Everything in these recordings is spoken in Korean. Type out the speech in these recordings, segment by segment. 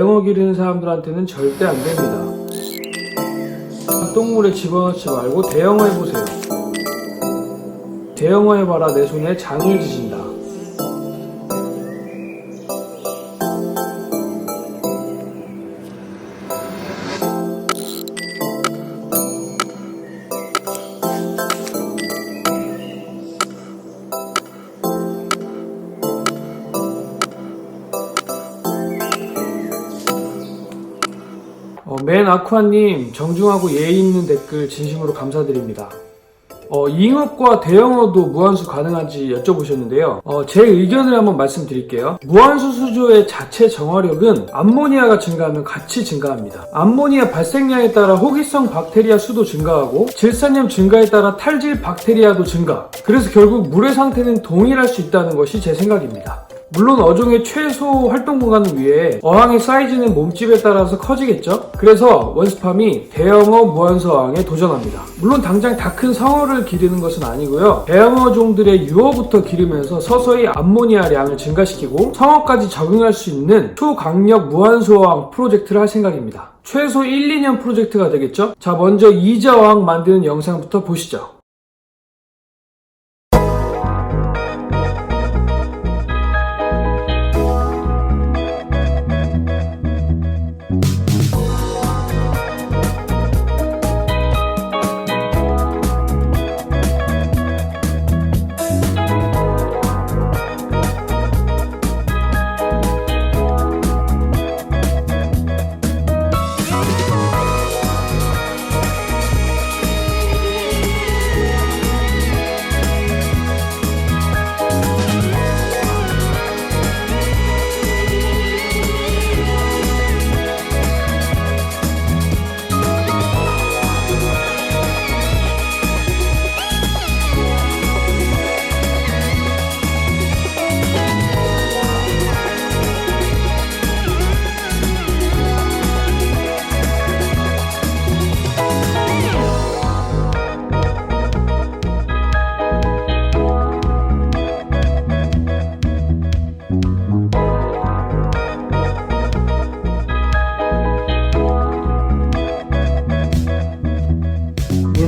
대형어 기르는 사람들한테는 절대 안 됩니다. 똥물에 집어넣지 말고 대형어 해보세요. 대형어 해봐라 내 손에 장을 지진다. 맨 아쿠아님 정중하고 예의 있는 댓글 진심으로 감사드립니다. 잉업과 대형어도 무한수 가능한지 여쭤보셨는데요. 제 의견을 한번 말씀드릴게요. 무한수 수조의 자체 정화력은 암모니아가 증가하면 같이 증가합니다. 암모니아 발생량에 따라 호기성 박테리아 수도 증가하고 질산염 증가에 따라 탈질 박테리아도 증가. 그래서 결국 물의 상태는 동일할 수 있다는 것이 제 생각입니다. 물론 어종의 최소 활동 공간을 위해 어항의 사이즈는 몸집에 따라서 커지겠죠? 그래서 원스팜이 대형어 무한수 어항에 도전합니다. 물론 당장 다 큰 상어를 기르는 것은 아니고요. 대형어종들의 유어부터 기르면서 서서히 암모니아량을 증가시키고 상어까지 적응할 수 있는 초강력 무한수 어항 프로젝트를 할 생각입니다. 최소 1, 2년 프로젝트가 되겠죠? 자, 먼저 이자 어항 만드는 영상부터 보시죠.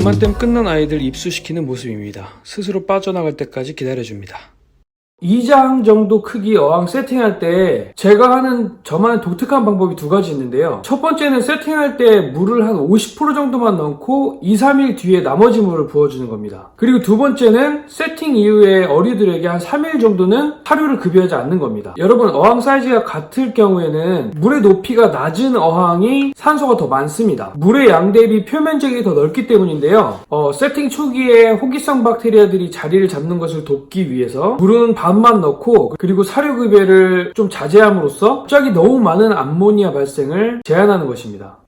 물만 땜 끝난 아이들 입수시키는 모습입니다. 스스로 빠져나갈 때까지 기다려줍니다. 2장 정도 크기 어항 세팅할 때 제가 하는 저만의 독특한 방법이 두 가지 있는데요. 첫 번째는 세팅할 때 물을 한 50% 정도만 넣고 2, 3일 뒤에 나머지 물을 부어주는 겁니다. 그리고 두 번째는 세팅 이후에 어류들에게 한 3일 정도는 사료를 급여하지 않는 겁니다. 여러분, 어항 사이즈가 같을 경우에는 물의 높이가 낮은 어항이 산소가 더 많습니다. 물의 양 대비 표면적이 더 넓기 때문인데요. 세팅 초기에 호기성 박테리아들이 자리를 잡는 것을 돕기 위해서 물은 반만 넣고 그리고 사료 급여를 좀 자제함으로써 갑자기 너무 많은 암모니아 발생을 제한하는 것입니다.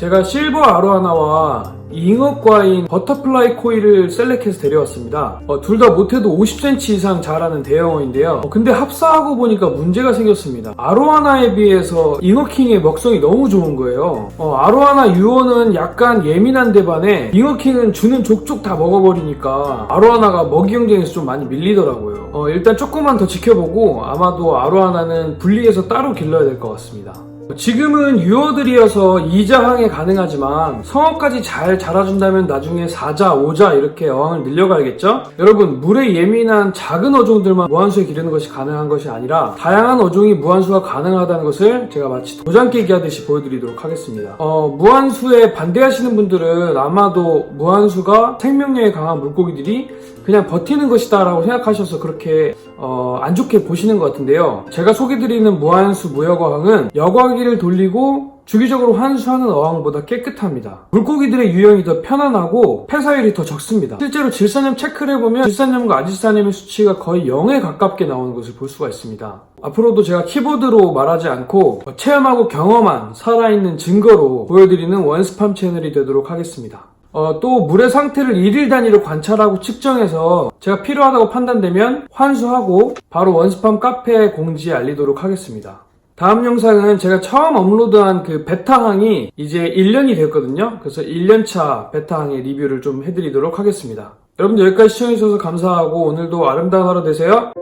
제가 실버 아로하나와 잉어과인 버터플라이 코일을 셀렉해서 데려왔습니다. 둘 다 못해도 50cm 이상 자라는 대형어인데요. 근데 합사하고 보니까 문제가 생겼습니다. 아로하나에 비해서 잉어킹의 먹성이 너무 좋은 거예요. 아로하나 유어는 약간 예민한데 반해 잉어킹은 주는 족족 다 먹어버리니까 아로하나가 먹이 경쟁에서 좀 많이 밀리더라고요. 일단 조금만 더 지켜보고 아마도 아로하나는 분리해서 따로 길러야 될 것 같습니다. 지금은 유어들이어서 2자항에 가능하지만 성어까지 잘 자라준다면 나중에 4자, 5자 이렇게 어항을 늘려가야겠죠? 여러분, 물에 예민한 작은 어종들만 무한수에 기르는 것이 가능한 것이 아니라 다양한 어종이 무한수가 가능하다는 것을 제가 마치 도장 깨기 하듯이 보여드리도록 하겠습니다. 무한수에 반대하시는 분들은 아마도 무한수가 생명력이 강한 물고기들이 그냥 버티는 것이다 라고 생각하셔서 그렇게 안 좋게 보시는 것 같은데요. 제가 소개드리는 무한수 무역어항은 여과기를 돌리고 주기적으로 환수하는 어항보다 깨끗합니다. 물고기들의 유형이 더 편안하고 폐사율이 더 적습니다. 실제로 질산염 체크를 해보면 질산염과 아질산염의 수치가 거의 0에 가깝게 나오는 것을 볼 수가 있습니다. 앞으로도 제가 키보드로 말하지 않고 체험하고 경험한 살아있는 증거로 보여드리는 원스팜 채널이 되도록 하겠습니다. 또 물의 상태를 1일 단위로 관찰하고 측정해서 제가 필요하다고 판단되면 환수하고 바로 원스팜 카페 공지에 알리도록 하겠습니다. 다음 영상은 제가 처음 업로드한 그 베타항이 이제 1년이 됐거든요. 그래서 1년차 베타항의 리뷰를 좀 해드리도록 하겠습니다. 여러분들 여기까지 시청해주셔서 감사하고 오늘도 아름다운 하루 되세요.